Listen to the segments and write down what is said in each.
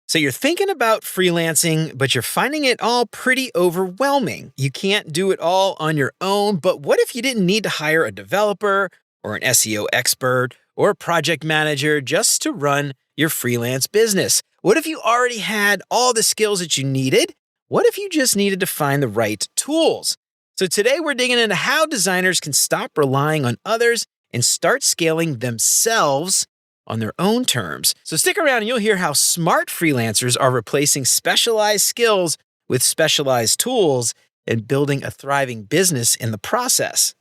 So you're thinking about freelancing, but you're finding it all pretty overwhelming. You can't do it all on your own, but what if you didn't need to hire a developer or an SEO expert or a project manager just to run your freelance business? What if you already had all the skills that you needed? What if you just needed to find the right tools? So today we're digging into how designers can stop relying on others and start scaling themselves on their own terms. So stick around and you'll hear how smart freelancers are replacing specialized skills with specialized tools and building a thriving business in the process.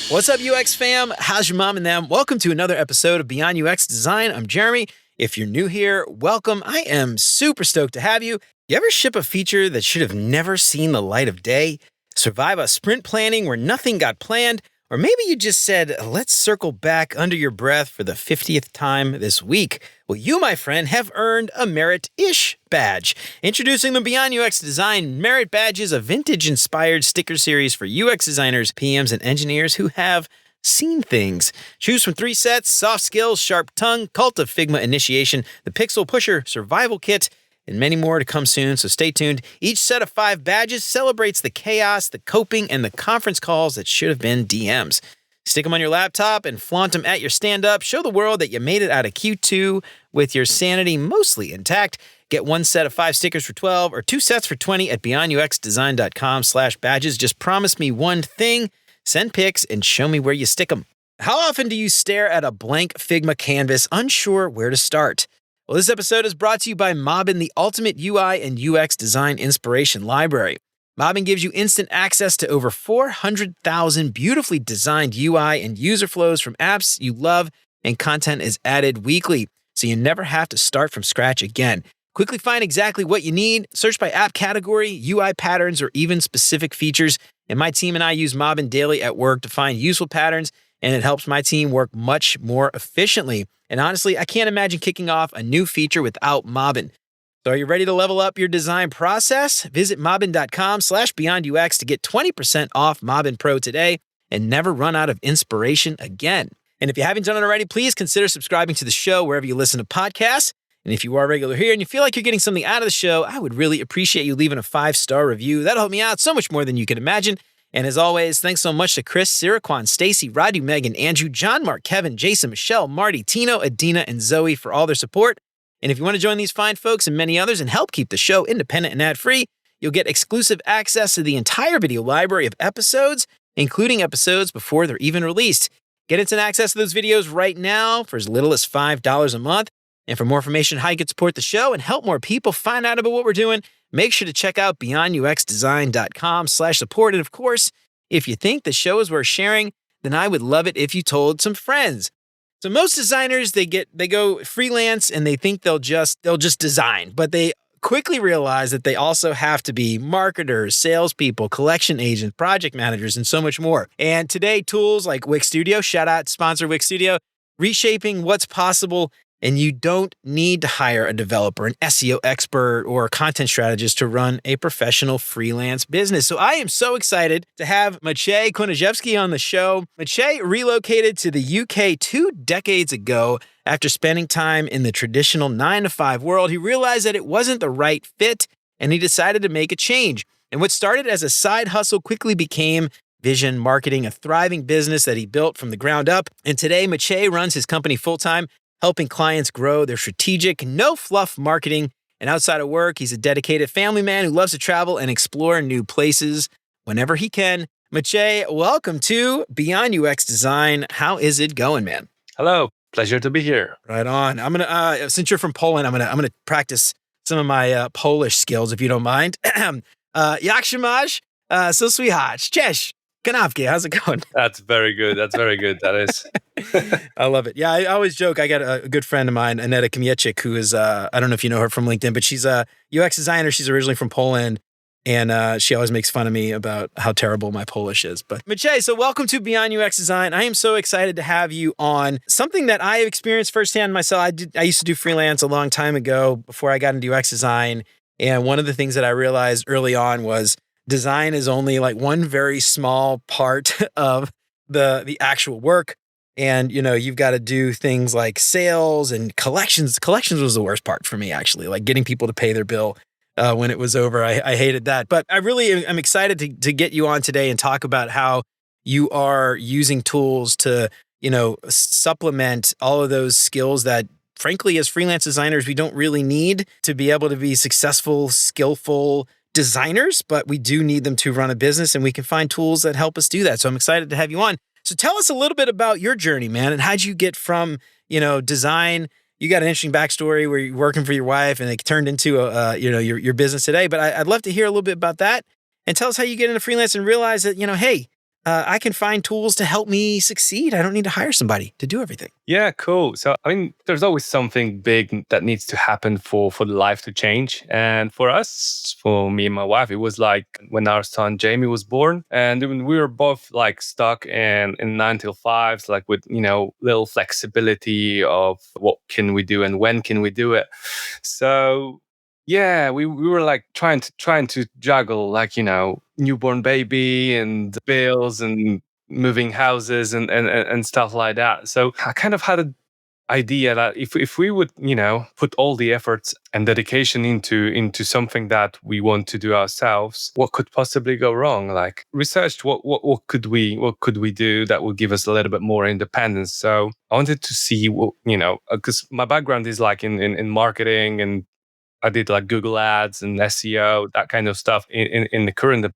What's up, UX fam? How's your mom and them? Welcome to another episode of Beyond UX Design. I'm Jeremy. If you're new here, welcome. I am super stoked to have you. You ever ship a feature that should have never seen the light of day? Survive a sprint planning where nothing got planned? Or maybe you just said, let's circle back under your breath for the 50th time this week. Well, you, my friend, have earned a Merit-ish badge. Introducing the Beyond UX Design Merit Badges, a vintage-inspired sticker series for UX designers, PMs, and engineers who have seen things. Choose from 3 sets: soft skills, sharp tongue, cult of Figma initiation, the Pixel Pusher survival kit, and many more to come soon, so stay tuned. Each set of 5 badges celebrates the chaos, the coping, and the conference calls that should have been DMs. Stick them on your laptop and flaunt them at your stand-up. Show the world that you made it out of Q2 with your sanity mostly intact. Get 1 set of 5 stickers for $12 or 2 sets for $20 at beyonduxdesign.com/badges. Just promise me one thing. Send pics and show me where you stick them. How often do you stare at a blank Figma canvas, unsure where to start? Well, this episode is brought to you by Mobbin, the ultimate UI and UX design inspiration library. Mobbin gives you instant access to over 400,000 beautifully designed UI and user flows from apps you love, and content is added weekly, so you never have to start from scratch again. Quickly find exactly what you need, search by app category, UI patterns, or even specific features. And my team and I use Mobbin daily at work to find useful patterns, and it helps my team work much more efficiently. And honestly, I can't imagine kicking off a new feature without Mobbin. So are you ready to level up your design process? Visit mobbin.com/beyondux to get 20% off Mobbin Pro today and never run out of inspiration again. And if you haven't done it already, please consider subscribing to the show wherever you listen to podcasts. And if you are regular here and you feel like you're getting something out of the show, I would really appreciate you leaving a 5-star review. That'll help me out so much more than you can imagine. And as always, thanks so much to Chris, Siraquan, Stacy, Radu, Megan, Andrew, John, Mark, Kevin, Jason, Michelle, Marty, Tino, Adina, and Zoe for all their support. And if you want to join these fine folks and many others and help keep the show independent and ad-free, you'll get exclusive access to the entire video library of episodes, including episodes before they're even released. Get instant access to those videos right now for as little as $5 a month. And for more information on how you can support the show and help more people find out about what we're doing, make sure to check out beyonduxdesign.com/support. And of course, if you think the show is worth sharing, then I would love it if you told some friends. So most designers, they go freelance and they think they'll just design, but they quickly realize that they also have to be marketers, salespeople, collection agents, project managers, and so much more. And today, tools like Wix Studio, shout out sponsor Wix Studio, reshaping what's possible. And you don't need to hire a developer, an SEO expert, or a content strategist to run a professional freelance business. So I am so excited to have Maciej Konarzewski on the show. Maciej relocated to the UK 2 decades ago after spending time in the traditional 9-to-5 world. He realized that it wasn't the right fit, and he decided to make a change. And what started as a side hustle quickly became vision marketing, a thriving business that he built from the ground up. And today, Maciej runs his company full-time, helping clients grow their strategic, no-fluff marketing. And outside of work, he's a dedicated family man who loves to travel and explore new places whenever he can. Maciej, welcome to Beyond UX Design. How is it going, man? Hello. Pleasure to be here. Right on. I'm gonna since you're from Poland, I'm gonna practice some of my Polish skills, if you don't mind. Jak się masz? So słychać. Cześć. Kanapki, how's it going? That's very good. That is. I love it. Yeah, I always joke. I got a good friend of mine, Aneta Kmieciek, who is, I don't know if you know her from LinkedIn, but she's a UX designer. She's originally from Poland. And she always makes fun of me about how terrible my Polish is. But Maciej, so welcome to Beyond UX Design. I am so excited to have you on. Something that I have experienced firsthand myself. I used to do freelance a long time ago before I got into UX design. And one of the things that I realized early on was design is only like one very small part of the actual work. And, you've got to do things like sales and collections. Collections was the worst part for me, actually, like getting people to pay their bill when it was over. I hated that. But I really am excited to get you on today and talk about how you are using tools to, supplement all of those skills that, frankly, as freelance designers, we don't really need to be able to be successful, skillful designers, but we do need them to run a business, and we can find tools that help us do that. So I'm excited to have you on. So tell us a little bit about your journey, man, and how'd you get from, design? You got an interesting backstory where you're working for your wife and it turned into your business today. But I'd love to hear a little bit about that, and tell us how you get into freelance and realize that, hey, I can find tools to help me succeed. I don't need to hire somebody to do everything. Yeah, cool. So, there's always something big that needs to happen for the life to change. And for us, for me and my wife, it was like when our son Jamie was born, and when we were both like stuck in 9 to 5s, like with, little flexibility of what can we do and when can we do it. So yeah, we were like trying to juggle, like, newborn baby and bills and moving houses and stuff like that. So I kind of had an idea that if we would, put all the efforts and dedication into something that we want to do ourselves, what could possibly go wrong? Like researched what could we do that would give us a little bit more independence. So I wanted to see what, because my background is like in marketing, and I did like Google Ads and SEO, that kind of stuff in the current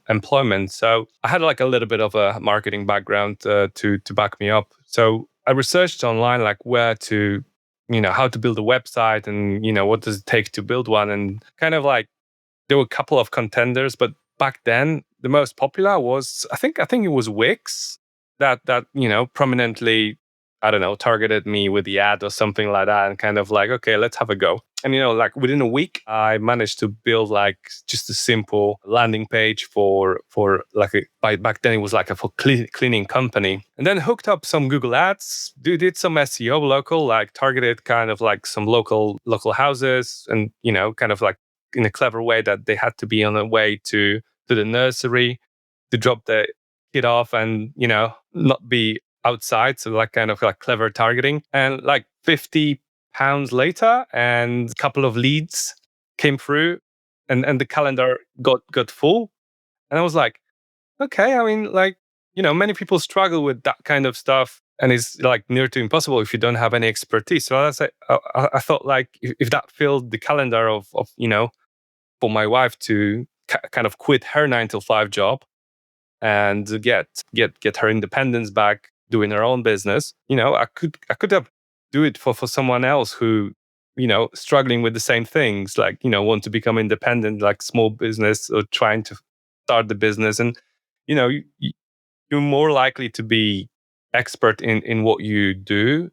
employment. So I had like a little bit of a marketing background to back me up. So I researched online like where to, how to build a website, and what does it take to build one, and kind of like there were a couple of contenders, but back then the most popular was I think it was Wix that prominently, I don't know, targeted me with the ad or something like that, and kind of like, okay, let's have a go. And like within a week, I managed to build like just a simple landing page for like back then it was like a for cleaning company, and then hooked up some Google Ads, did some SEO local, like targeted kind of like some local houses, and kind of like in a clever way that they had to be on their way to the nursery to drop the kid off, and not be outside. So like kind of like clever targeting, and like £50 later, and a couple of leads came through, and the calendar got full. And I was like, okay, like, many people struggle with that kind of stuff, and it's like near to impossible if you don't have any expertise. So I thought like if that filled the calendar of for my wife to kind of quit her 9 to 5 job and get her independence back, doing her own business, I could have do it for someone else who, struggling with the same things, like, want to become independent, like small business, or trying to start the business. And, you're more likely to be expert in what you do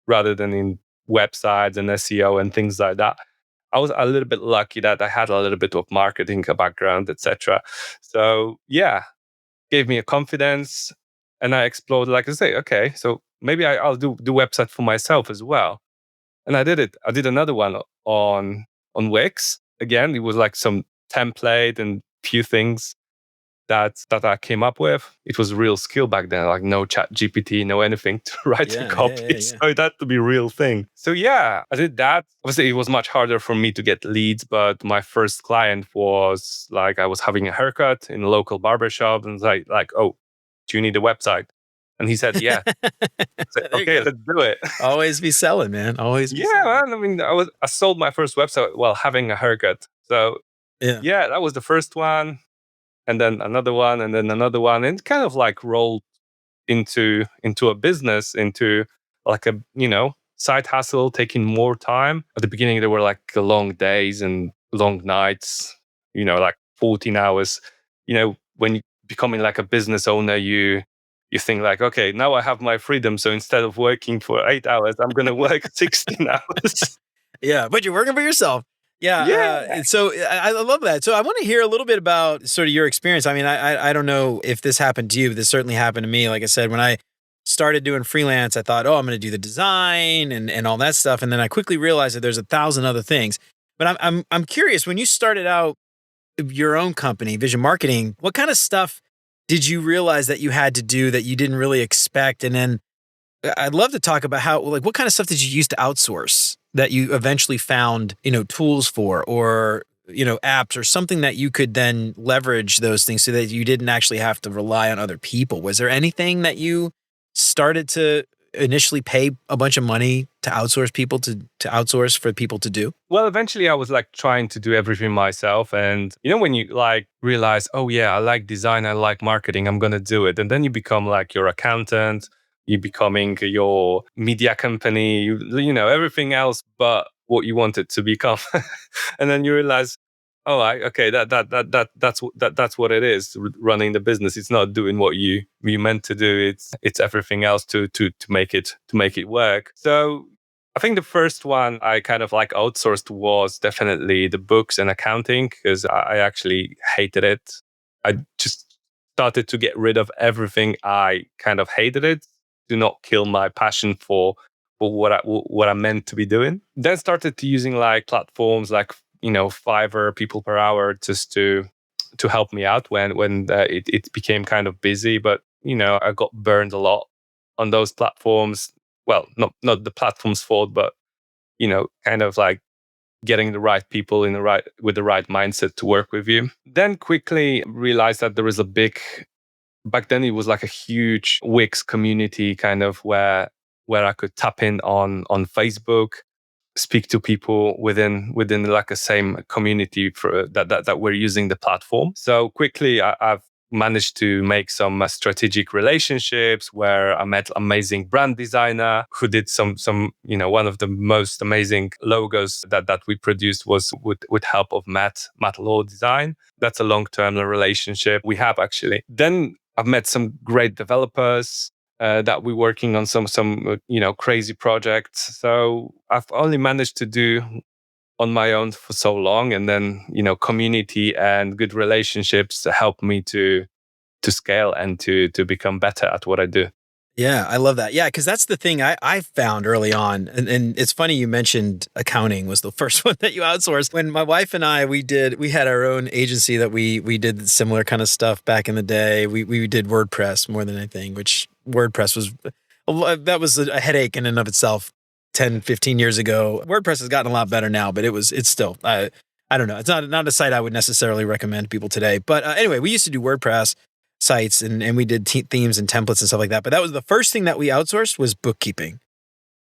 rather than in websites and SEO and things like that. I was a little bit lucky that I had a little bit of marketing background, etc. So yeah, gave me a confidence, and I explored, like I say, okay, so maybe I'll do the website for myself as well. And I did it. I did another one on Wix. Again, it was like some template and few things that I came up with. It was a real skill back then, like no chat GPT, no anything to write a copy. Yeah. So it had to be a real thing. So yeah, I did that. Obviously, it was much harder for me to get leads, but my first client was like, I was having a haircut in a local barbershop, and like, oh, do you need a website? And he said, yeah. I said, okay, let's do it. Always be selling, man. Always be selling. Man. I mean, I sold my first website while having a haircut. So yeah, that was the first one. And then another one, and then another one, and kind of like rolled into a business, into like a side hustle, taking more time. At the beginning, there were like long days and long nights, like 14 hours. When you're becoming like a business owner, you think like, okay, now I have my freedom. So instead of working for 8 hours, I'm going to work 16 hours. Yeah, but you're working for yourself. Yeah. So I love that. So I want to hear a little bit about sort of your experience. I mean, I don't know if this happened to you, but this certainly happened to me. Like I said, when I started doing freelance, I thought, oh, I'm going to do the design and all that stuff. And then I quickly realized that there's 1,000 other things. But I'm curious, when you started out your own company, Vision Marketing, what kind of stuff did you realize that you had to do that you didn't really expect? And then I'd love to talk about how, like, what kind of stuff did you use to outsource that you eventually found, tools for, or, apps or something that you could then leverage those things so that you didn't actually have to rely on other people. Was there anything that you started to initially pay a bunch of money to outsource outsource for people to do? Well, eventually I was like trying to do everything myself. And when you like realize, oh yeah, I like design, I like marketing, I'm going to do it. And then you become like your accountant, you becoming your media company, everything else but what you wanted to become. And then you realize, oh, okay, that's what it is. Running the business, it's not doing what you meant to do. It's everything else to make it work. So I think the first one I kind of like outsourced was definitely the books and accounting, because I actually hated it. I just started to get rid of everything. I kind of hated it. Do not kill my passion for what I meant to be doing. Then started to using like platforms like Fiverr, people per hour, just to help me out when it became kind of busy. But I got burned a lot on those platforms. Well, not the platform's fault, but kind of like getting the right people with the right mindset to work with you. Then quickly realized that there is back then it was like a huge Wix community kind of where I could tap in on Facebook, speak to people within like a same community for that we're using the platform. So quickly I've managed to make some strategic relationships where I met amazing brand designer who did some one of the most amazing logos that we produced was with help of Matt Law Design. That's a long-term relationship we have actually. Then I've met some great developers that we're working on some crazy projects. So I've only managed to do on my own for so long, and then community and good relationships help me to scale and to become better at what I do. Yeah, I love that. Yeah, because that's the thing I found early on. And it's funny you mentioned accounting was the first one that you outsourced. When my wife and I, we had our own agency that we did similar kind of stuff back in the day. We did WordPress more than anything, which WordPress was a headache in and of itself 10, 15 years ago. WordPress has gotten a lot better now, but it's still, I don't know. It's not a site I would necessarily recommend people today. But anyway, we used to do WordPress sites and we did themes and templates and stuff like that. But that was the first thing that we outsourced was bookkeeping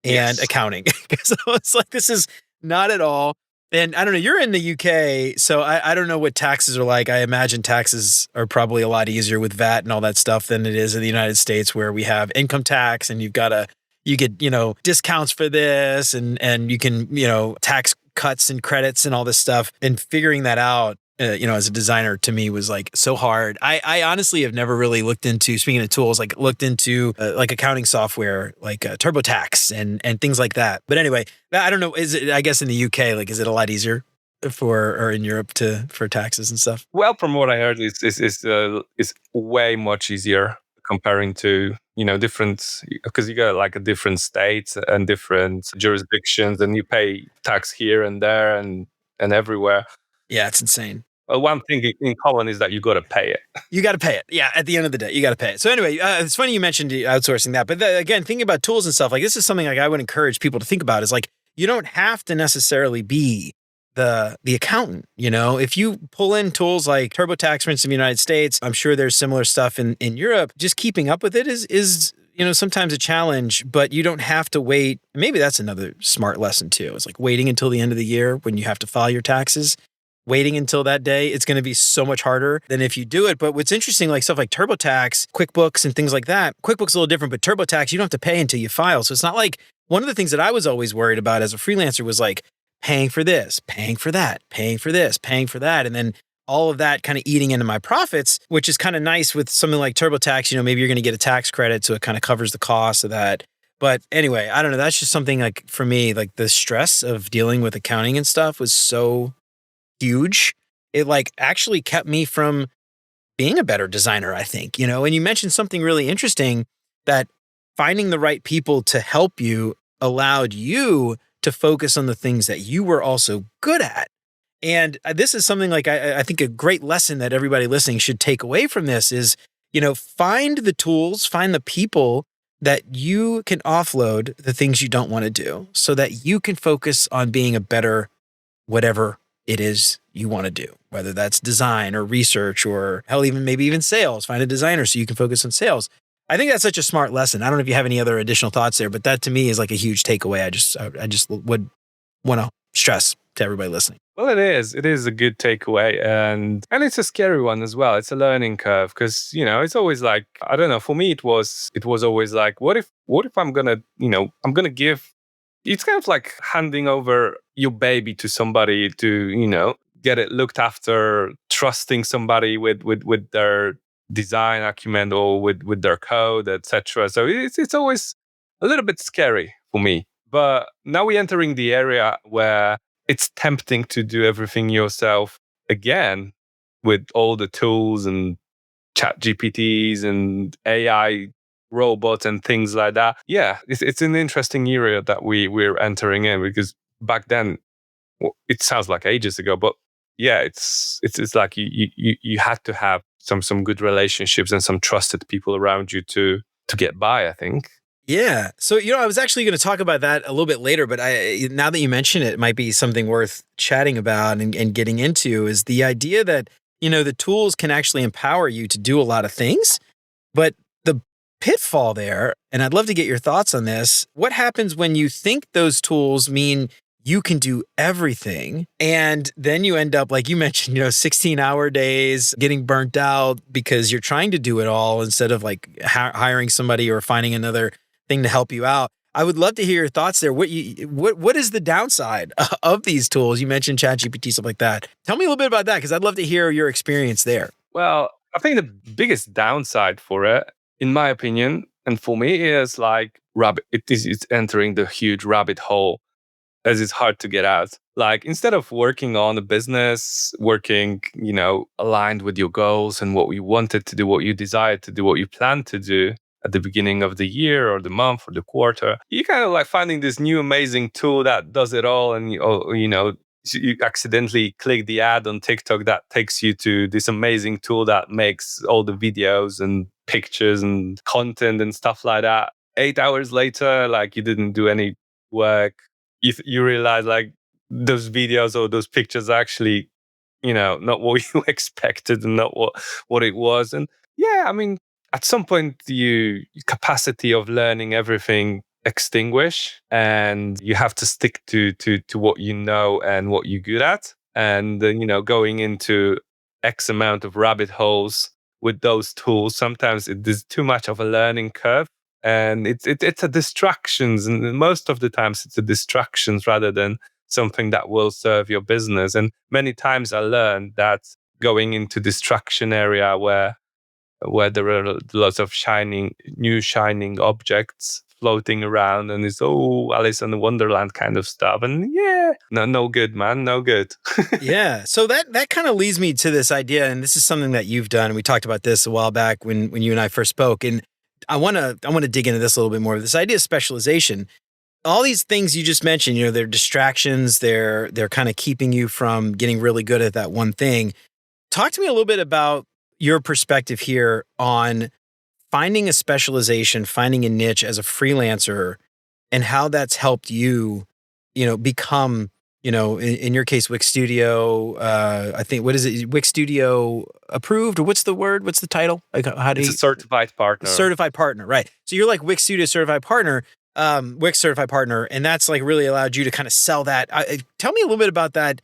and accounting. Because I was like, this is not at all. And I don't know, you're in the UK, so I don't know what taxes are like. I imagine taxes are probably a lot easier with VAT and all that stuff than it is in the United States, where we have income tax and you get, discounts for this and you can, tax cuts and credits and all this stuff. And figuring that out, as a designer to me was like so hard. I honestly have never really looked into, speaking of tools, like like accounting software, like TurboTax and things like that. But anyway, I don't know. Is it, I guess in the UK, like, is it a lot easier or in Europe for taxes and stuff? Well, from what I heard, is way much easier comparing to different, because you got like a different states and different jurisdictions, and you pay tax here and there and everywhere. Yeah, it's insane. Well, one thing in common is that you got to pay it. You got to pay it. Yeah, at the end of the day, you got to pay it. So anyway, it's funny you mentioned outsourcing that. But again, thinking about tools and stuff, like this is something like I would encourage people to think about is like, you don't have to necessarily be the accountant. If you pull in tools like TurboTax, for instance, in the United States, I'm sure there's similar stuff in Europe. Just keeping up with it is sometimes a challenge, but you don't have to wait. Maybe that's another smart lesson too. It's like waiting until the end of the year when you have to file your taxes. Waiting until that day, it's going to be so much harder than if you do it. But what's interesting, like stuff like TurboTax, QuickBooks, and things like that. QuickBooks is a little different, but TurboTax, you don't have to pay until you file. So it's not like one of the things that I was always worried about as a freelancer was like paying for this, paying for that, paying for this, paying for that. And then all of that kind of eating into my profits, which is kind of nice with something like TurboTax. Maybe you're going to get a tax credit, so it kind of covers the cost of that. But anyway, I don't know. That's just something like for me, like the stress of dealing with accounting and stuff was so huge. It like actually kept me from being a better designer, I think, and you mentioned something really interesting, that finding the right people to help you allowed you to focus on the things that you were also good at. And this is something like I think a great lesson that everybody listening should take away from this is, find the tools, find the people that you can offload the things you don't want to do so that you can focus on being a better whatever it is you want to do, whether that's design or research or hell, maybe even sales. Find a designer so you can focus on sales. I think that's such a smart lesson. I don't know if you have any other additional thoughts there, but that to me is like a huge takeaway. I just would want to stress to everybody listening. Well, it is. It is a good takeaway, and it's a scary one as well. It's a learning curve because it's always like, I don't know. For me, it was always like, what if I'm gonna give. It's kind of like handing over your baby to somebody to get it looked after, trusting somebody with their design acumen or with their code, etc. So it's always a little bit scary for me. But now we're entering the area where it's tempting to do everything yourself again with all the tools and chat GPTs and AI robots and things like that. Yeah, it's an interesting area that we're entering in, because back then, it sounds like ages ago, but yeah, it's like you had to have some good relationships and some trusted people around you to get by, I think. Yeah. So, I was actually going to talk about that a little bit later, but now that you mention it, it might be something worth chatting about and getting into is the idea that, the tools can actually empower you to do a lot of things, but the pitfall there, and I'd love to get your thoughts on this. What happens when you think those tools mean you can do everything, and then you end up, like you mentioned, 16-hour days, getting burnt out because you're trying to do it all instead of like hiring somebody or finding another thing to help you out. I would love to hear your thoughts there. What is the downside of these tools? You mentioned ChatGPT, stuff like that. Tell me a little bit about that, because I'd love to hear your experience there. Well, I think the biggest downside for it, in my opinion, and for me, is like it's entering the huge rabbit hole, as it's hard to get out. Like, instead of working on a business, working, aligned with your goals and what you wanted to do, what you desired to do, what you planned to do at the beginning of the year or the month or the quarter, you kind of like finding this new amazing tool that does it all. And, you accidentally click the ad on TikTok that takes you to this amazing tool that makes all the videos and pictures and content and stuff like that. 8 hours later, like, you didn't do any work. You realize like those videos or those pictures are actually, not what you expected and not what it was. And yeah, I mean, at some point, your capacity of learning everything extinguish, and you have to stick to what you know and what you're good at. And going into X amount of rabbit holes with those tools, sometimes it is too much of a learning curve. And it's a distractions, and most of the times it's a distractions rather than something that will serve your business. And many times I learned that going into distraction area where there are lots of new shining objects floating around, and it's Alice in the Wonderland kind of stuff. And yeah, no good, man, no good. Yeah. So that kind of leads me to this idea, and this is something that you've done. And we talked about this a while back when you and I first spoke. And I want to dig into this a little bit more. This idea of specialization. All these things you just mentioned, they're distractions. They're kind of keeping you from getting really good at that one thing. Talk to me a little bit about your perspective here on finding a specialization, finding a niche as a freelancer, and how that's helped you, become, in your case, Wix Studio. I think, what is it? Wix Studio approved, or what's the word? What's the title? Like, how do It's a certified partner. Certified partner, right? So you're like Wix Studio certified partner. Wix certified partner, and that's like really allowed you to kind of sell that. Tell me a little bit about that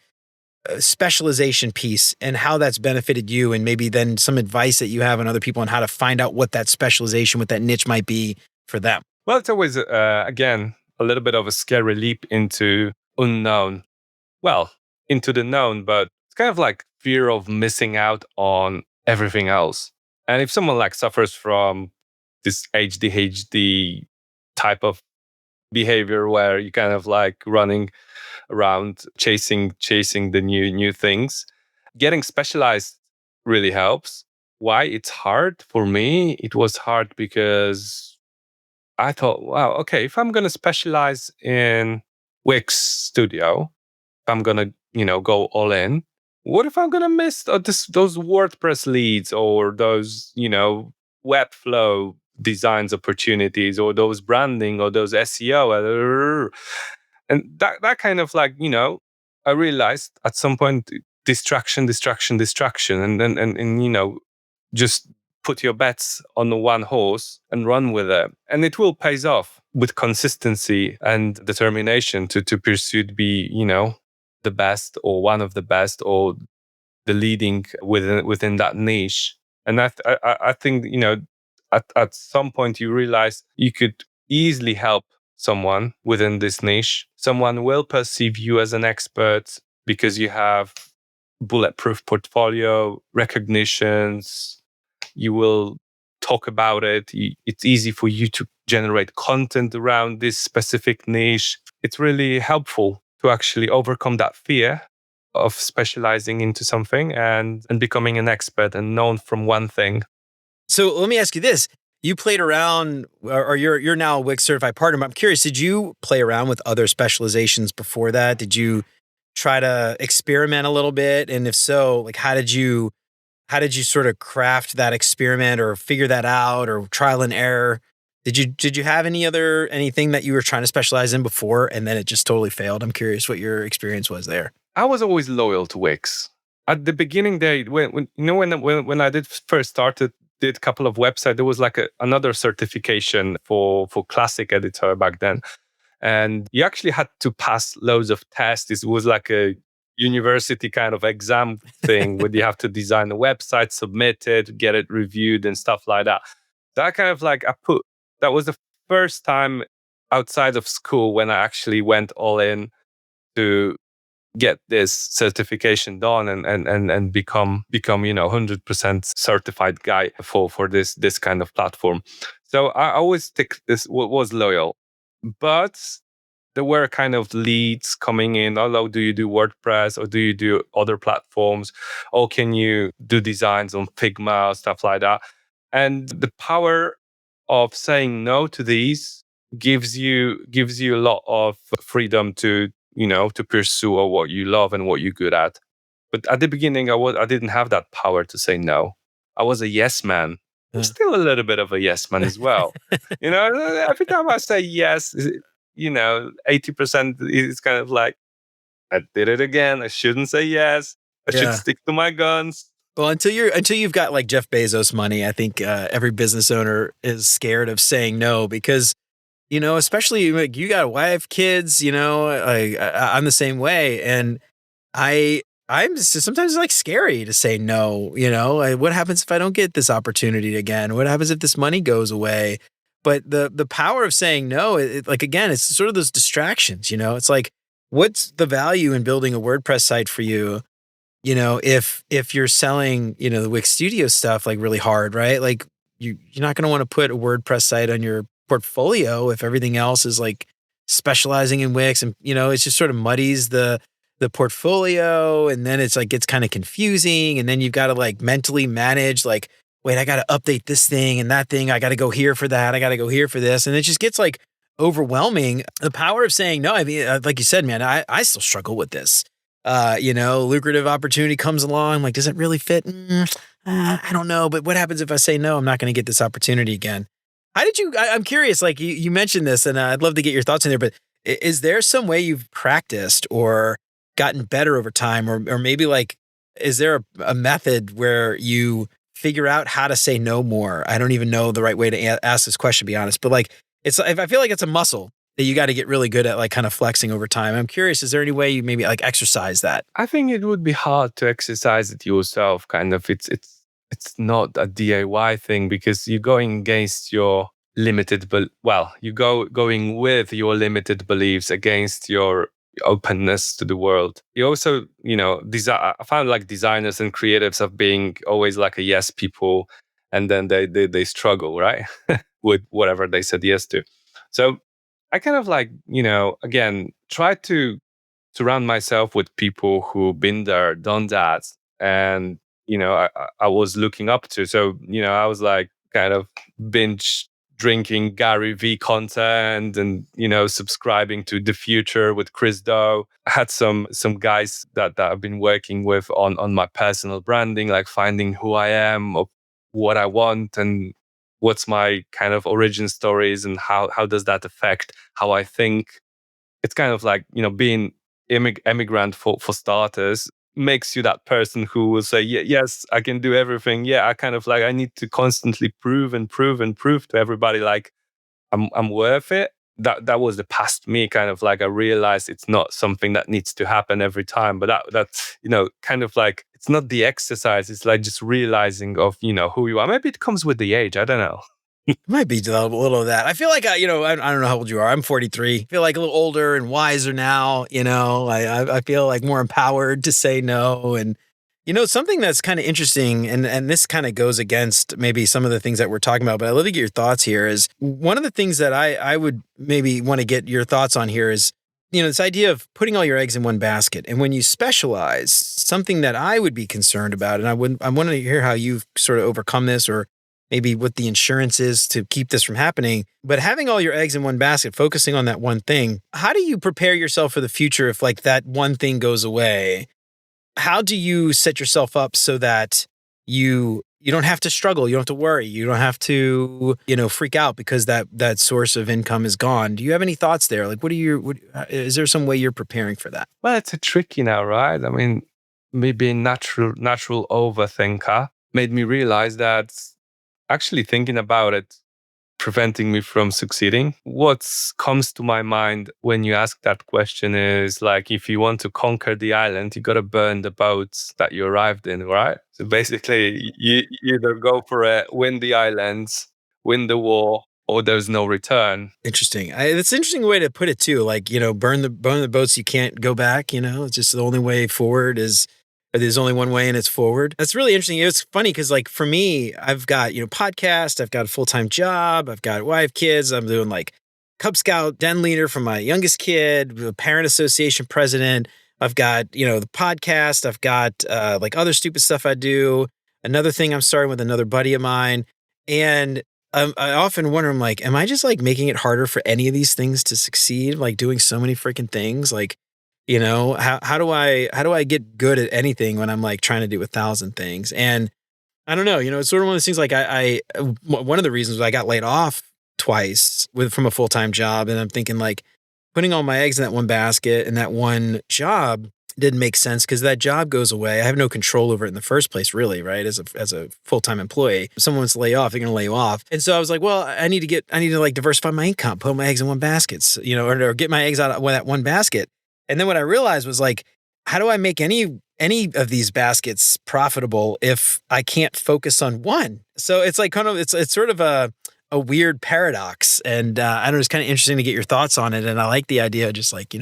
specialization piece and how that's benefited you, and maybe then some advice that you have on other people on how to find out what that specialization, what that niche might be for them. Well, it's always, again, a little bit of a scary leap into unknown. Well, into the known, but it's kind of like fear of missing out on everything else. And if someone like suffers from this ADHD type of behavior where you kind of like running around chasing the new things, getting specialized really helps. Why it's hard for me? It was hard because I thought, wow, okay, if I'm going to specialize in Wix Studio, if I'm going to, go all in, what if I'm going to miss those WordPress leads, or those, Webflow designs opportunities, or those branding, or those SEO? And that kind of like, I realized at some point, distraction, and just put your bets on the one horse and run with it. And it will pays off with consistency and determination to pursue to be, the best, or one of the best, or the leading within that niche. And I think, at some point you realize you could easily help someone within this niche. Someone will perceive you as an expert because you have bulletproof portfolio, recognitions. You will talk about it. It's easy for you to generate content around this specific niche. It's really helpful to actually overcome that fear of specializing into something and becoming an expert and known from one thing. So let me ask you this. You played around, or you're now a Wix certified partner. But I'm curious, did you play around with other specializations before that? Did you try to experiment a little bit? And if so, like how did you sort of craft that experiment or figure that out, or trial and error? Did you have anything that you were trying to specialize in before and then it just totally failed? I'm curious what your experience was there. I was always loyal to Wix. At the beginning there, when I did first started, did a couple of websites, there was like another certification for classic editor back then. And you actually had to pass loads of tests. It was like a university kind of exam thing where you have to design a website, submit it, get it reviewed and stuff like that. That kind of like that was the first time outside of school when I actually went all in to get this certification done and become 100% certified guy for this kind of platform. So I always was loyal, but there were kind of leads coming in. Oh, do you do WordPress, or do you do other platforms? Or can you do designs on Figma, stuff like that? And the power of saying no to these gives you a lot of freedom to pursue what you love and what you're good at. But at the beginning, I didn't have that power to say no. I was a yes man. I'm still a little bit of a yes man as well. Every time I say yes, 80% is kind of like, I did it again. I shouldn't say yes. I should stick to my guns. Well, until you've got like Jeff Bezos money, I think every business owner is scared of saying no because, especially like you got a wife, kids, I'm the same way. And I'm just, sometimes it's like scary to say no, what happens if I don't get this opportunity again? What happens if this money goes away? But the power of saying no, like, again, it's sort of those distractions, it's like, what's the value in building a WordPress site for you? If you're selling, the Wix Studio stuff like really hard, right? Like you're not going to want to put a WordPress site on your portfolio if everything else is like specializing in Wix, and it just sort of muddies the portfolio, and then it's like gets kind of confusing, and then you've got to like mentally manage like, wait, I got to update this thing and that thing, I got to go here for that, I got to go here for this, and it just gets like overwhelming. The power of saying no, I mean, like you said, man, I still struggle with this. Lucrative opportunity comes along. Like, does it really fit? I don't know. But what happens if I say no? I'm not going to get this opportunity again. How did you? I'm curious. Like you mentioned this, and I'd love to get your thoughts in there. But is there some way you've practiced or gotten better over time, or maybe like, is there a method where you figure out how to say no more? I don't even know the right way to ask this question, to be honest. But like, I feel like it's a muscle that you got to get really good at, like kind of flexing over time. I'm curious, is there any way you maybe like exercise that? I think it would be hard to exercise it yourself. Kind of, it's not a DIY thing because you're going against your limited, going with your limited beliefs against your openness to the world. You also, I found like designers and creatives of being always like a yes people, and then they struggle, right? With whatever they said yes to. So I kind of like, again, try to surround myself with people who've been there, done that, and I was looking up to. So I was like kind of binge drinking Gary V content and, subscribing to The Future with Chris Do. I had some guys that I've been working with on my personal branding, like finding who I am, or what I want, and what's my kind of origin stories, and how does that affect how I think. It's kind of like, being immigrant for starters makes you that person who will say, yes, I can do everything. Yeah, I need to constantly prove to everybody, like I'm worth it. That was the past me, kind of like I realized it's not something that needs to happen every time, but that's kind of like, it's not the exercise, it's like just realizing of who you are. Maybe it comes with the age, I don't know. It might be a little of that. I feel like, I don't know how old you are. I'm 43. I feel like a little older and wiser now. I feel like more empowered to say no. And, something that's kind of interesting, and this kind of goes against maybe some of the things that we're talking about, but I'd love to get your thoughts here, is one of the things that I would maybe want to get your thoughts on here is, this idea of putting all your eggs in one basket. And when you specialize, something that I would be concerned about, and I want to hear how you've sort of overcome this, or maybe what the insurance is to keep this from happening. But having all your eggs in one basket, focusing on that one thing, how do you prepare yourself for the future if like that one thing goes away? How do you set yourself up so that you don't have to struggle, you don't have to worry, you don't have to, freak out because that source of income is gone? Do you have any thoughts there? Like, is there some way you're preparing for that? Well, it's a tricky now, right? I mean, me being natural overthinker made me realize that actually thinking about it preventing me from succeeding. What comes to my mind when you ask that question is like, if you want to conquer the island, you got to burn the boats that you arrived in, right? So basically, you either go for it, win the islands, win the war, or there's no return. Interesting. It's an interesting way to put it too. Like, burn the boats you can't go back. It's just the only way forward is. There's only one way and it's forward. That's really interesting. It's funny because like for me, I've got, podcast, I've got a full-time job, I've got wife, kids. I'm doing like Cub Scout den leader for my youngest kid, the parent association president. I've got, the podcast. I've got like other stupid stuff I do. Another thing I'm starting with another buddy of mine. And I often wonder, I'm like, am I just like making it harder for any of these things to succeed? Like doing so many freaking things, like, how do I get good at anything when I'm like trying to do 1,000 things? And I don't know, it's sort of one of those things like one of the reasons I got laid off twice from a full-time job. And I'm thinking like putting all my eggs in that one basket and that one job didn't make sense because that job goes away. I have no control over it in the first place, really, right? As a full-time employee, if someone wants to lay you off, they're going to lay you off. And so I was like, well, I need to like diversify my income, put my eggs in one basket, or get my eggs out of that one basket. And then what I realized was like, how do I make any of these baskets profitable if I can't focus on one? So it's like it's sort of a weird paradox. And I don't know, it's kind of interesting to get your thoughts on it. And I like the idea of just like,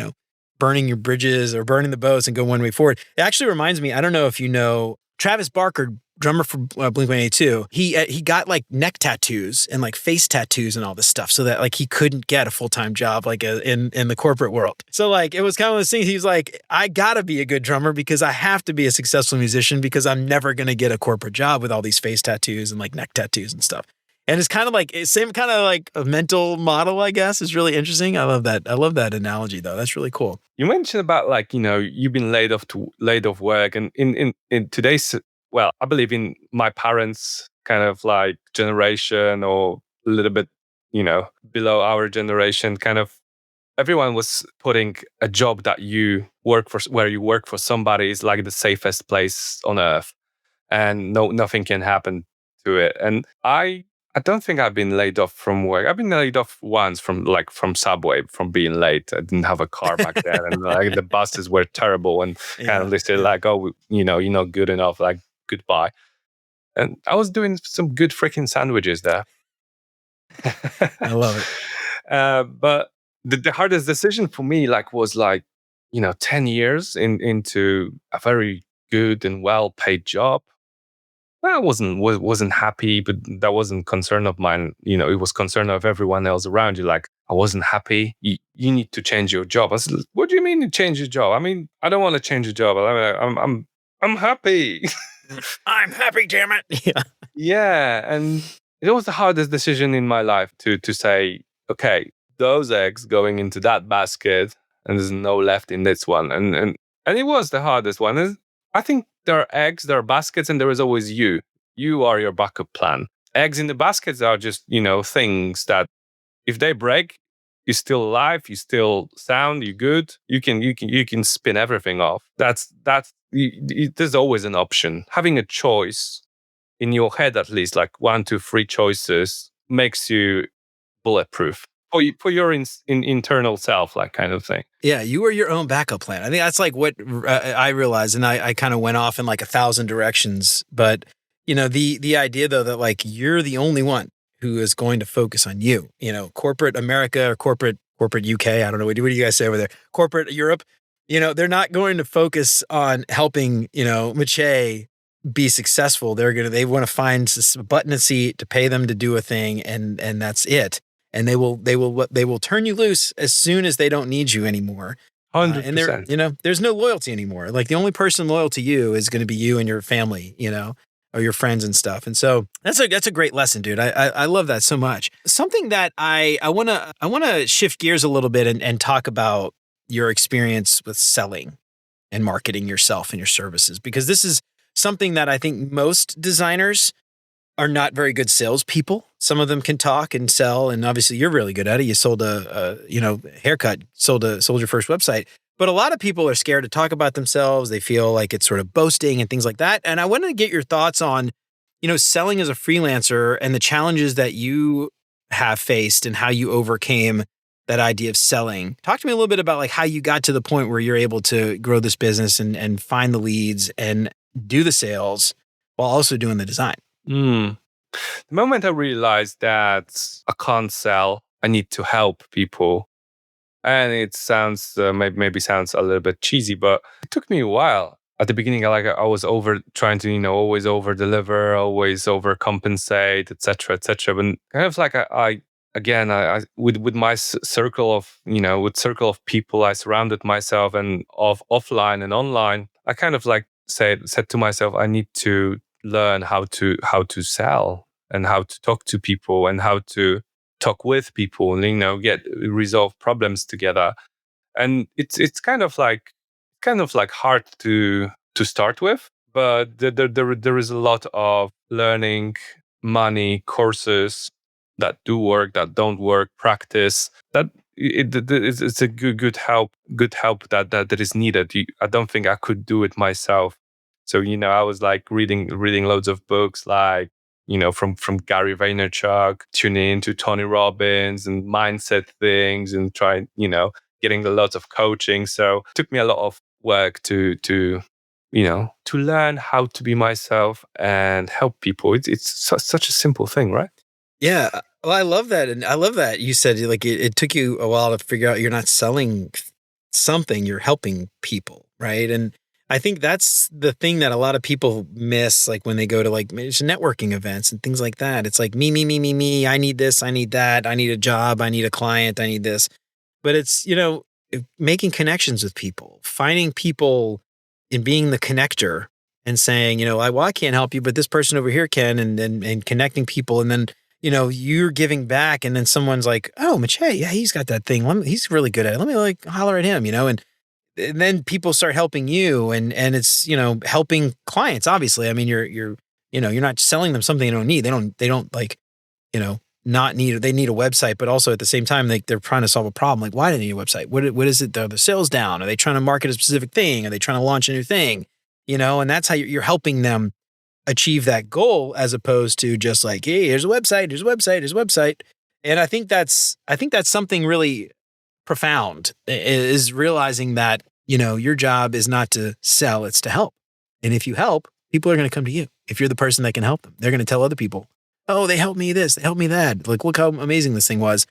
burning your bridges or burning the boats and go one way forward. It actually reminds me, I don't know if you know, Travis Barker, drummer for Blink-182, he got like neck tattoos and like face tattoos and all this stuff so that like he couldn't get a full-time job like in the corporate world. So like it was kind of one of those things. He's like, I gotta be a good drummer because I have to be a successful musician because I'm never gonna get a corporate job with all these face tattoos and like neck tattoos and stuff. And it's kind of like same kind of like a mental model, I guess, is really interesting. I love that. I love that analogy though. That's really cool. You mentioned about like, you've been laid off work, and in today's, well, I believe in my parents' kind of like generation, or a little bit, below our generation, kind of everyone was putting a job that you work for, where you work for somebody, is like the safest place on earth, and nothing can happen to it. And I don't think I've been laid off from work. I've been laid off once from Subway, from being late. I didn't have a car back then, and like the buses were terrible, and kind of they said like, oh, you're not good enough, like goodbye. And I was doing some good freaking sandwiches there. I love it. But the hardest decision for me was 10 years into a very good and well paid job. I wasn't happy, but that wasn't concern of mine. It was concern of everyone else around you. Like, I wasn't happy. You need to change your job. I said, what do you mean you change your job? I mean, I don't want to change a job. I'm happy. I'm happy, damn it. Yeah. And it was the hardest decision in my life to say, okay, those eggs going into that basket, and there's no left in this one, and it was the hardest one. I think there are eggs, there are baskets, and there is always you. You are your backup plan. Eggs in the baskets are just things that if they break, you're still alive, you're still sound, you're good. You can spin everything off. There's always an option. Having a choice in your head, at least like 1, 2, 3 choices, makes you bulletproof for your internal self, like kind of thing. Yeah, you are your own backup plan. I think that's like what I realized, and I kind of went off in like 1,000 directions. But the idea though that like you're the only one who is going to focus on you. Corporate America or corporate UK. I don't know. What do you guys say over there? Corporate Europe. They're not going to focus on helping Maciej be successful. They want to find a button a seat to pay them to do a thing, and that's it. And they will turn you loose as soon as they don't need you anymore. 100%. And there's no loyalty anymore. Like the only person loyal to you is going to be you and your family, or your friends and stuff. And so that's a great lesson, dude. I love that so much. Something that I want to shift gears a little bit and talk about your experience with selling and marketing yourself and your services, because this is something that I think most designers are not very good salespeople. Some of them can talk and sell, and obviously you're really good at it. You sold a haircut, sold your first website. But a lot of people are scared to talk about themselves. They feel like it's sort of boasting and things like that. And I wanted to get your thoughts on, selling as a freelancer and the challenges that you have faced and how you overcame that idea of selling. Talk to me a little bit about like how you got to the point where you're able to grow this business and find the leads and do the sales while also doing the design. The moment I realized that I can't sell, I need to help people. And it sounds maybe sounds a little bit cheesy, but it took me a while. At the beginning, I was trying to always over deliver, always overcompensate, etc., etc. But kind of like I with my circle of people, I surrounded myself and offline and online. I kind of like said to myself, I need to learn how to sell and how to talk to people and how to talk with people and resolve problems together. And it's kind of like hard to start with, but there is a lot of learning, money, courses that do work, that don't work, practice that it's a good help that is needed. I don't think I could do it myself. So I was like reading loads of books, like from Gary Vaynerchuk, tuning into Tony Robbins and mindset things, and trying getting a lot of coaching. So it took me a lot of work to learn how to be myself and help people. It's such a simple thing, right? Yeah. Well, I love that. And I love that you said like it took you a while to figure out you're not selling something, you're helping people, right? And I think that's the thing that a lot of people miss, like when they go to like networking events and things like that. It's like me. I need this, I need that, I need a job, I need a client, I need this. But it's, making connections with people, finding people and being the connector and saying, I can't help you, but this person over here can, and connecting people. And then, you're giving back, and then someone's like, oh, Maciej, yeah, he's got that thing. He's really good at it. Let me like holler at him, and then people start helping you, and it's, helping clients. Obviously, I mean, you're not selling them something they don't need. They don't like, not need, they need a website, but also at the same time, they're trying to solve a problem. Like, why do they need a website? What is it? Are the sales down? Are they trying to market a specific thing? Are they trying to launch a new thing? And that's how you're helping them achieve that goal, as opposed to just like, hey, here's a website, here's a website, here's a website. And I think that's something really profound, is realizing that, your job is not to sell, it's to help. And if you help, people are going to come to you. If you're the person that can help them, they're going to tell other people, oh, they helped me this, they helped me that. Like, look how amazing this thing was.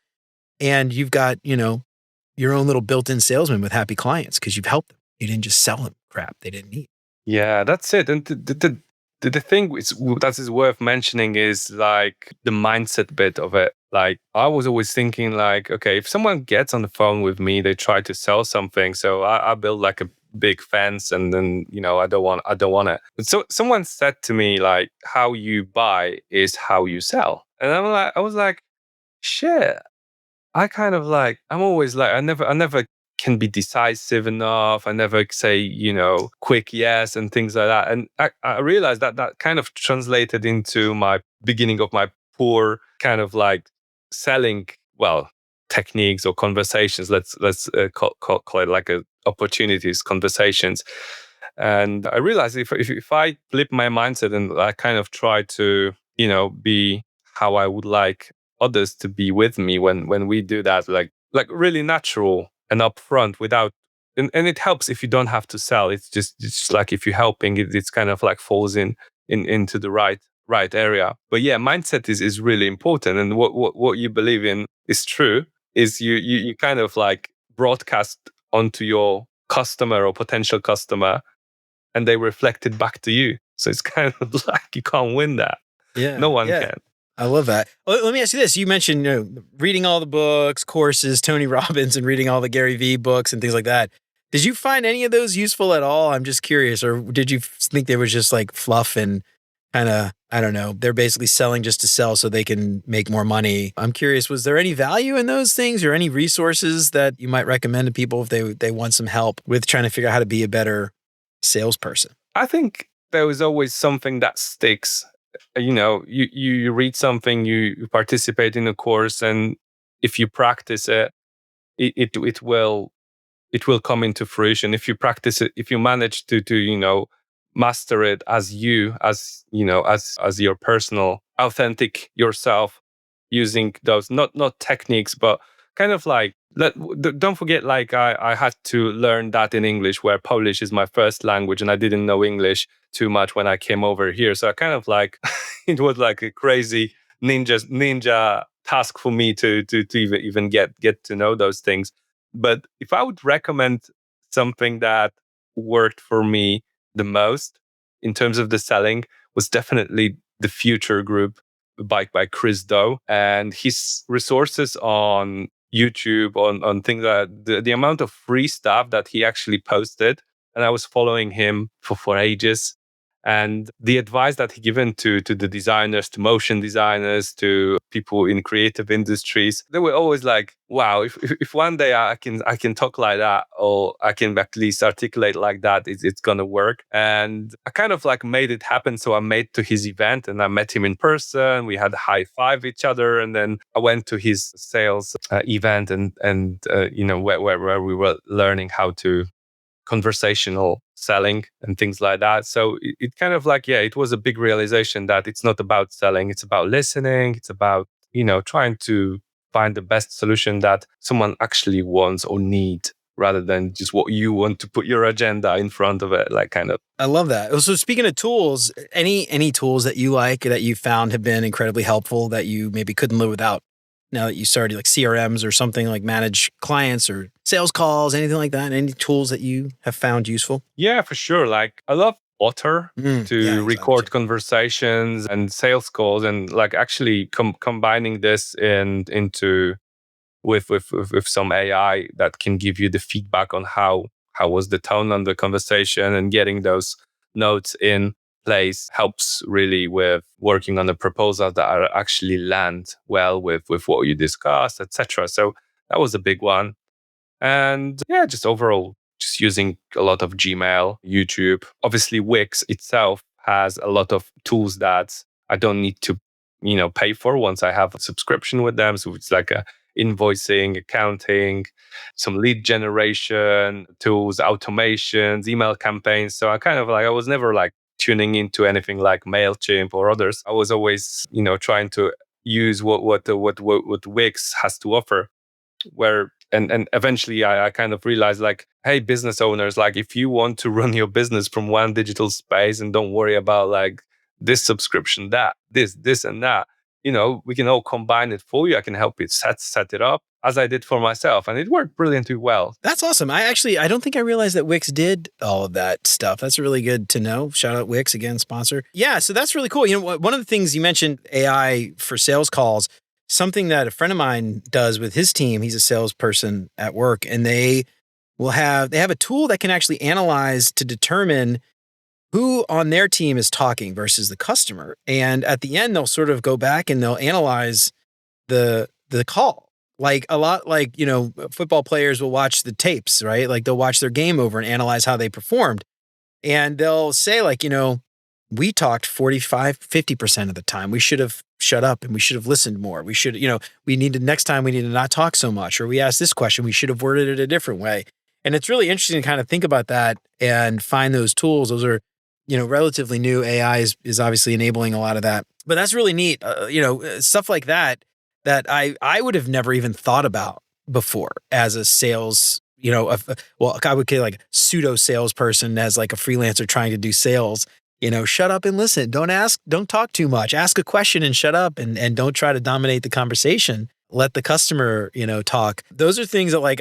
And you've got, your own little built-in salesman with happy clients because you've helped them. You didn't just sell them crap they didn't need. Yeah, that's it. And the thing that is worth mentioning is like the mindset bit of it. Like I was always thinking like, okay, if someone gets on the phone with me, they try to sell something. So I build like a big fence, and then, I don't want it. So someone said to me like, how you buy is how you sell. And I was like, shit. I kind of like, I'm always like, I never can be decisive enough. I never say, quick yes and things like that. And I realized that kind of translated into my beginning of my poor kind of like selling, well, techniques or conversations. Let's call it like opportunities, conversations. And I realized if I flip my mindset and I kind of try to, be how I would like others to be with me when we do that, like really natural and upfront without, and it helps if you don't have to sell. It's just like if you're helping, it's kind of like falls into the right area. But yeah, mindset is really important, and what you believe in is true. Is you kind of like broadcast onto your customer or potential customer, and they reflect it back to you. So it's kind of like you can't win that. No Yeah, one yeah. can. I love that. Let me ask you this. You mentioned, reading all the books, courses, Tony Robbins, and reading all the Gary Vee books and things like that. Did you find any of those useful at all? I'm just curious. Or did you think they were just like fluff and kind of, I don't know, they're basically selling just to sell so they can make more money? I'm curious, was there any value in those things or any resources that you might recommend to people if they want some help with trying to figure out how to be a better salesperson? I think there is always something that sticks. You read something, you participate in a course, and if you practice it, it will come into fruition. If you practice it, if you manage to master it as as your personal authentic yourself, using those not techniques, but kind of like don't forget, like I had to learn that in English, where Polish is my first language, and I didn't know English too much when I came over here. So I kind of like it was like a crazy ninja task for me to even get to know those things. But if I would recommend something that worked for me the most in terms of the selling, was definitely the Future Group by Chris Do, and his resources on YouTube, on things that the amount of free stuff that he actually posted. And I was following him for ages. And the advice that he given to the designers, to motion designers, to people in creative industries, they were always like, wow, if one day I can talk like that, or I can at least articulate like that, it's gonna work. And I kind of like made it happen. So I made to his event, and I met him in person. We had a high five each other, and then I went to his sales event, and where we were learning how to conversational selling and things like that. So it kind of like, yeah, it was a big realization that it's not about selling, it's about listening, it's about, trying to find the best solution that someone actually wants or need, rather than just what you want to put your agenda in front of it, like kind of. I love that. So speaking of tools, any tools that you like that you found have been incredibly helpful that you maybe couldn't live without now that you started, like CRMs or something, like manage clients or sales calls, anything like that? Any tools that you have found useful? Yeah, for sure. Like I love Otter Yeah, to exactly. record conversations and sales calls, and like actually combining this into with some AI that can give you the feedback on how was the tone on the conversation, and getting those notes in place helps really with working on the proposals that are actually land well with what you discussed, etc. So that was a big one. And yeah, just overall, just using a lot of Gmail, YouTube. Obviously, Wix itself has a lot of tools that I don't need to, pay for once I have a subscription with them. So it's like invoicing, accounting, some lead generation tools, automations, email campaigns. So I was never like tuning into anything like MailChimp or others. I was always, trying to use what Wix has to offer, where and eventually I kind of realized, like, hey, business owners, like if you want to run your business from one digital space and don't worry about like this subscription, that this and that, we can all combine it for you. I can help you set it up, as I did for myself, and it worked brilliantly well. That's awesome. I don't think I realized that Wix did all of that stuff. That's really good to know. Shout out Wix again, sponsor. Yeah, so that's really cool. One of the things you mentioned, AI for sales calls, something that a friend of mine does with his team. He's a salesperson at work, and they have a tool that can actually analyze to determine who on their team is talking versus the customer. And at the end, they'll sort of go back and they'll analyze the call. Like a lot, like, football players will watch the tapes, right? Like they'll watch their game over and analyze how they performed. And they'll say like, we talked 45-50% of the time. We should have shut up and we should have listened more. We should, next time we need to not talk so much. Or we asked this question, we should have worded it a different way. And it's really interesting to kind of think about that and find those tools. Those are, relatively new. AI is obviously enabling a lot of that, but that's really neat. Stuff like that I would have never even thought about before as a sales, I would say like pseudo salesperson as like a freelancer trying to do sales. Shut up and listen. Don't talk too much. Ask a question and shut up and don't try to dominate the conversation. Let the customer, talk. Those are things that like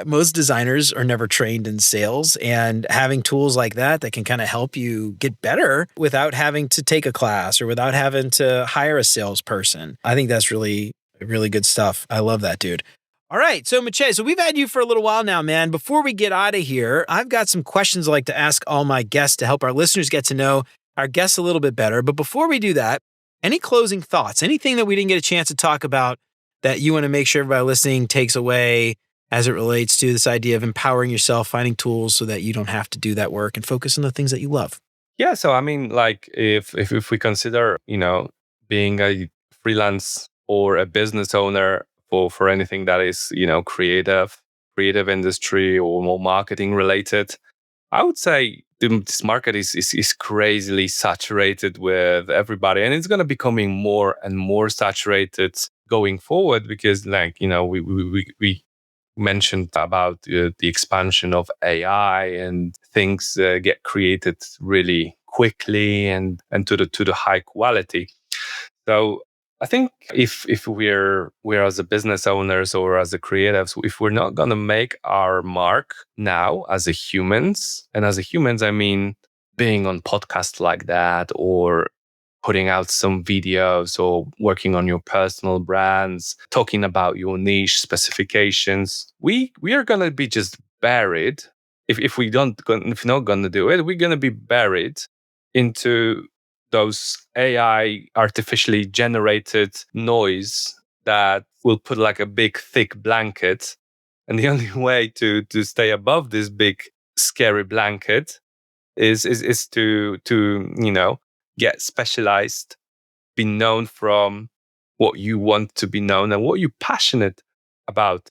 most designers are never trained in sales, and having tools like that can kind of help you get better without having to take a class or without having to hire a salesperson. I think that's really, really good stuff. I love that, dude. All right. So Maciej, so we've had you for a little while now, man. Before we get out of here, I've got some questions I'd like to ask all my guests to help our listeners get to know our guests a little bit better. But before we do that, any closing thoughts, anything that we didn't get a chance to talk about that you want to make sure everybody listening takes away as it relates to this idea of empowering yourself, finding tools so that you don't have to do that work and focus on the things that you love? Yeah. So, I mean, like if we consider, being a freelance or a business owner for anything that is, creative industry or more marketing related, I would say this market is crazily saturated with everybody, and it's going to be becoming more and more saturated going forward because, like, we mentioned about the expansion of AI and things get created really quickly and to the high quality. So I think if we're as a business owners or as a creatives, if we're not going to make our mark now as a humans, and as a humans, I mean being on podcasts like that or putting out some videos or working on your personal brands, talking about your niche specifications, we are going to be just buried. If we're not going to do it, we're going to be buried into those AI artificially generated noise that will put like a big thick blanket. And the only way to stay above this big scary blanket is to get specialized, be known from what you want to be known and what you're passionate about.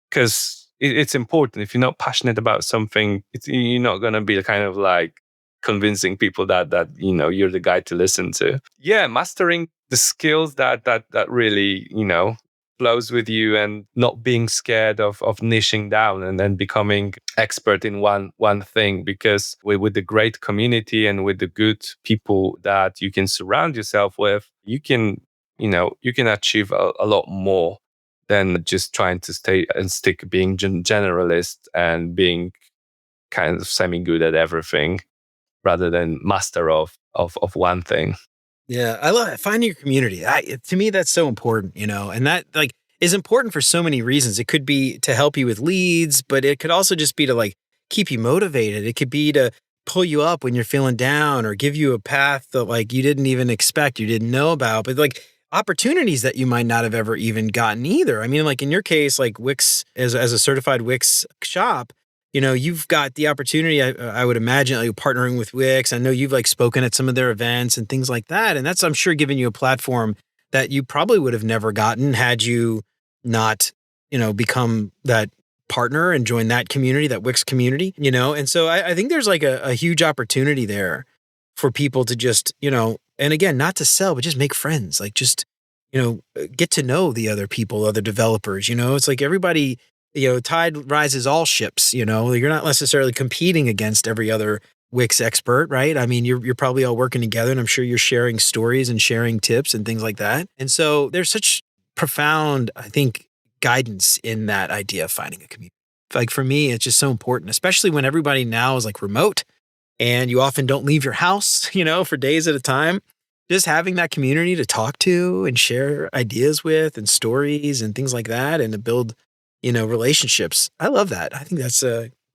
Because it's important. If you're not passionate about something, you're not going to be kind of like convincing people that you're the guy to listen to. Yeah, mastering the skills that really flows with you, and not being scared of niching down and then becoming expert in one thing. Because with the great community and with the good people that you can surround yourself with, you can achieve a lot more than just trying to stay and stick being generalist and being kind of semi-good at everything rather than master of one thing. Yeah, I love it. Finding your community. To me, that's so important, and that like is important for so many reasons. It could be to help you with leads, but it could also just be to like keep you motivated. It could be to pull you up when you're feeling down or give you a path that like you didn't even expect, you didn't know about, but like opportunities that you might not have ever even gotten either. I mean, like in your case, like Wix, as a certified Wix shop, you've got the opportunity, I would imagine, like partnering with Wix. I know you've like spoken at some of their events and things like that. And that's, I'm sure, giving you a platform that you probably would have never gotten had you not, become that partner and join that community, that Wix community, And so I think there's like a huge opportunity there for people to just, and again, not to sell, but just make friends, like just, get to know the other people, other developers, it's like everybody, tide rises all ships, you're not necessarily competing against every other Wix expert, right? I mean, you're probably all working together, and I'm sure you're sharing stories and sharing tips and things like that. And so there's such profound, I think, guidance in that idea of finding a community. Like for me, it's just so important, especially when everybody now is like remote and you often don't leave your house, for days at a time. Just having that community to talk to and share ideas with and stories and things like that, and to build, relationships. I love that. I think that's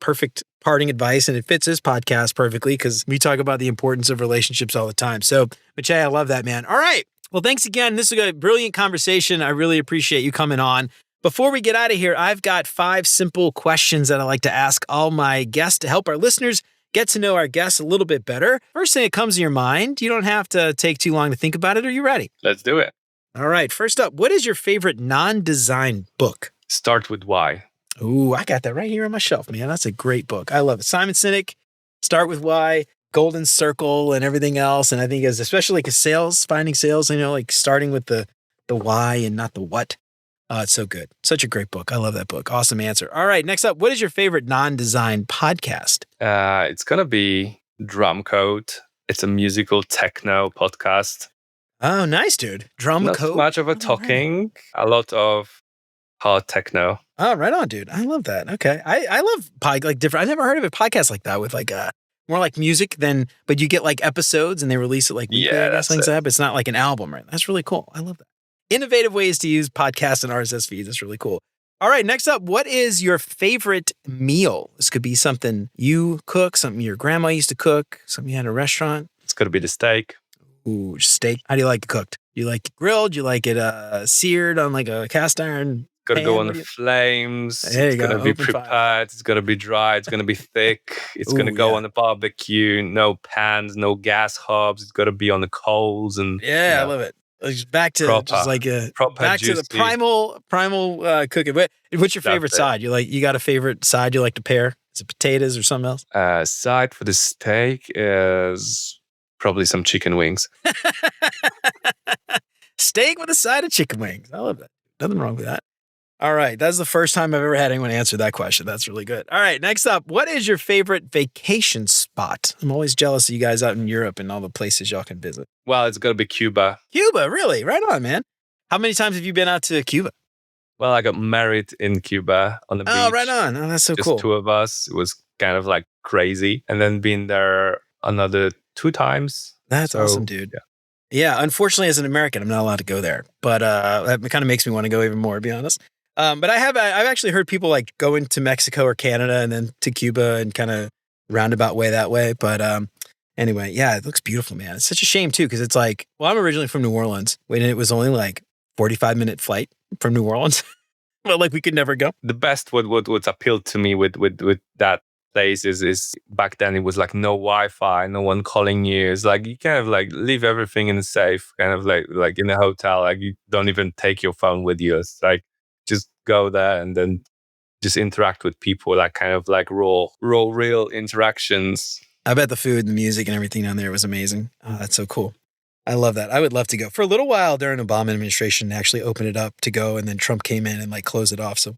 perfect parting advice, and it fits this podcast perfectly because we talk about the importance of relationships all the time. So, Maciej, I love that, man. All right. Well, thanks again. This was a brilliant conversation. I really appreciate you coming on. Before we get out of here, I've got 5 simple questions that I like to ask all my guests to help our listeners get to know our guests a little bit better. First thing that comes to your mind, you don't have to take too long to think about it. Are you ready? Let's do it. All right. First up, what is your favorite non-design book? Start with why. Ooh, I got that right here on my shelf, man. That's a great book. I love it. Simon Sinek, Start with Why, Golden Circle, and everything else. And I think as especially like sales, finding sales, like starting with the why and not the what. It's so good. Such a great book. I love that book. Awesome answer. All right. Next up, what is your favorite non-design podcast? It's going to be Drum Code. It's a musical techno podcast. Oh, nice, dude. Drum Not Code. Not much of a talking, a lot of hard techno. Oh, right on, dude. I love that. Okay. I love different. I've never heard of a podcast like that with more like music but you get like episodes and they release it like weekly, I guess, things like that. But it's not like an album, right? That's really cool. I love that. Innovative ways to use podcasts and RSS feeds. That's really cool. All right. Next up, what is your favorite meal? This could be something you cook, something your grandma used to cook, something you had at a restaurant. It's going to be the steak. Ooh, steak. How do you like it cooked? Do you like it grilled? Do you like it seared on like a cast iron? Got to go on the flames. There you it's going to be Open prepared. fire. It's going to be dry. It's going to be thick. It's going to Ooh, go yeah. on the barbecue. No pans, no gas hobs. It's got to be on the coals. And I love it. Like, back to proper, just like back juicy. to the primal cooking. What's your favorite side? You got a favorite side you like to pair? Is it potatoes or something else? Side for the steak is probably some chicken wings. Steak with a side of chicken wings. I love that. Nothing wrong with that. All right. That's the first time I've ever had anyone answer that question. That's really good. All right. Next up, what is your favorite vacation spot? I'm always jealous of you guys out in Europe and all the places y'all can visit. Well, it's got to be Cuba. Cuba, really? Right on, man. How many times have you been out to Cuba? Well, I got married in Cuba on the beach. Oh, right on. Oh, that's so cool. Just 2 of us. It was kind of like crazy. And then been there another 2 times. That's awesome, dude. Yeah. Unfortunately, as an American, I'm not allowed to go there. But that kind of makes me want to go even more, to be honest. But I've actually heard people like going to Mexico or Canada and then to Cuba and kind of roundabout way that way. But anyway, yeah, it looks beautiful, man. It's such a shame too, because it's like, well, I'm originally from New Orleans, and it was only like 45-minute flight from New Orleans. But like we could never go. The best what appealed to me with that place is back then it was like no Wi-Fi, no one calling you. It's like you kind of like leave everything in the safe, kind of like in a hotel. Like you don't even take your phone with you. It's like just go there and then just interact with people, like kind of like real interactions. I bet the food and the music and everything down there was amazing. Oh, that's so cool. I love that. I would love to go. For a little while during Obama administration, they actually opened it up to go, and then Trump came in and like closed it off. So,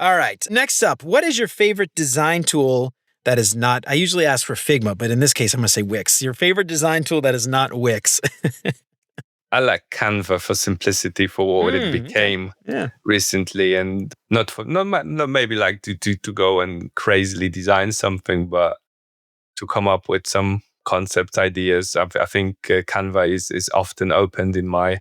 all right. Next up, what is your favorite design tool that is not, I usually ask for Figma, but in this case, I'm going to say Wix. Your favorite design tool that is not Wix. I like Canva for simplicity, for what it became recently, and not maybe like to go and crazily design something, but to come up with some concept ideas. I think Canva is often opened in my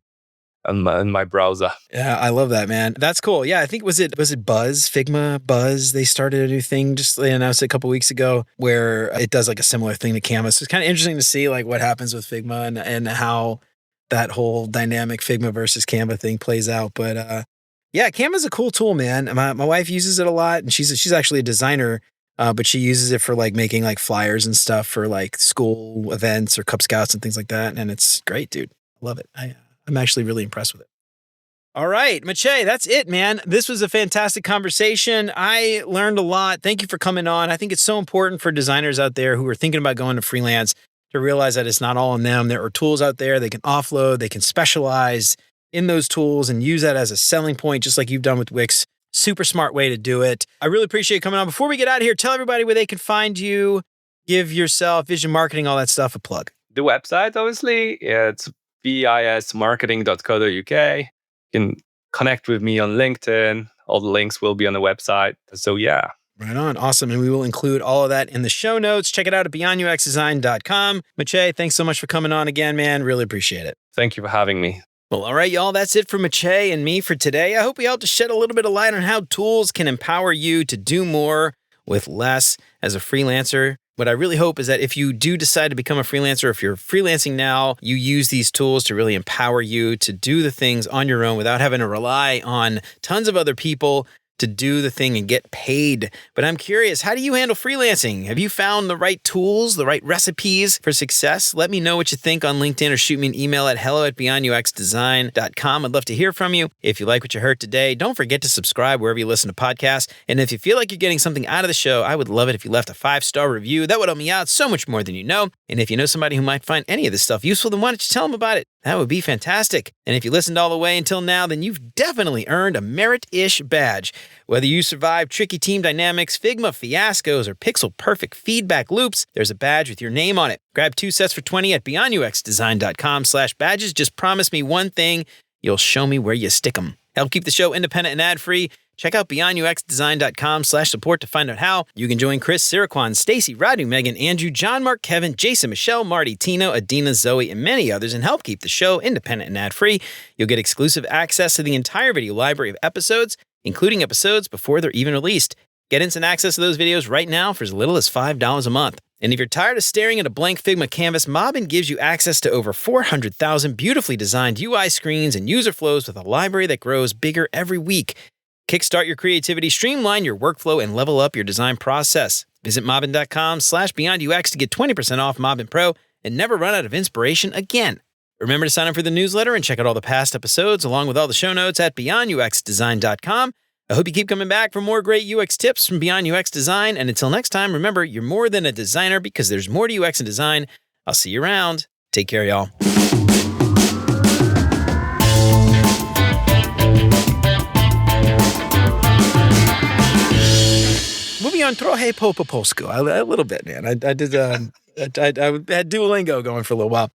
browser. Yeah, I love that, man. That's cool. Yeah, I think was it Figma Buzz? They started a new thing, they announced it a couple weeks ago, where it does like a similar thing to Canva. So it's kind of interesting to see like what happens with Figma and how that whole dynamic Figma versus Canva thing plays out. But yeah, Canva's a cool tool, man. My wife uses it a lot, and she's actually a designer, but she uses it for like making like flyers and stuff for like school events or Cub Scouts and things like that. And it's great, dude. I love it. I'm actually really impressed with it. All right, Maciej, that's it, man. This was a fantastic conversation. I learned a lot. Thank you for coming on. I think it's so important for designers out there who are thinking about going to freelance to realize that it's not all on them. There are tools out there they can offload, they can specialize in those tools and use that as a selling point, just like you've done with Wix. Super smart way to do it. I really appreciate you coming on. Before we get out of here, tell everybody where they can find you, give yourself, vision marketing, all that stuff a plug. The website, obviously, it's vismarketing.co.uk. You can connect with me on LinkedIn. All the links will be on the website. So yeah. Right on. Awesome. And we will include all of that in the show notes. Check it out at beyonduxdesign.com. Maciej, thanks so much for coming on again, man. Really appreciate it. Thank you for having me. Well, all right, y'all. That's it for Maciej and me for today. I hope we helped to shed a little bit of light on how tools can empower you to do more with less as a freelancer. What I really hope is that if you do decide to become a freelancer, if you're freelancing now, you use these tools to really empower you to do the things on your own without having to rely on tons of other people to do the thing and get paid. But I'm curious, how do you handle freelancing? Have you found the right tools, the right recipes for success? Let me know what you think on LinkedIn or shoot me an email at hello@beyonduxdesign.com. I'd love to hear from you. If you like what you heard today, don't forget to subscribe wherever you listen to podcasts. And if you feel like you're getting something out of the show, I would love it if you left a 5-star review. That would help me out so much more than you know. And if you know somebody who might find any of this stuff useful, then why don't you tell them about it? That would be fantastic. And if you listened all the way until now, then you've definitely earned a merit-ish badge. Whether you survive tricky team dynamics, Figma fiascos, or pixel-perfect feedback loops, there's a badge with your name on it. Grab 2 sets for $20 at beyonduxdesign.com/badges. Just promise me one thing, you'll show me where you stick them. Help keep the show independent and ad-free. Check out beyonduxdesign.com/support to find out how. You can join Chris, Siraquan, Stacy, Radu, Megan, Andrew, John, Mark, Kevin, Jason, Michelle, Marty, Tino, Adina, Zoe, and many others and help keep the show independent and ad-free. You'll get exclusive access to the entire video library of episodes, including episodes before they're even released. Get instant access to those videos right now for as little as $5 a month. And if you're tired of staring at a blank Figma canvas, Mobbin gives you access to over 400,000 beautifully designed UI screens and user flows with a library that grows bigger every week. Kickstart your creativity, streamline your workflow, and level up your design process. Visit mobbin.com/beyondux to get 20% off Mobbin Pro and never run out of inspiration again. Remember to sign up for the newsletter and check out all the past episodes along with all the show notes at beyonduxdesign.com. I hope you keep coming back for more great UX tips from Beyond UX Design. And until next time, remember, you're more than a designer because there's more to UX and design. I'll see you around. Take care, y'all. Moving on trochę po polsku. A little bit, man. I had Duolingo going for a little while.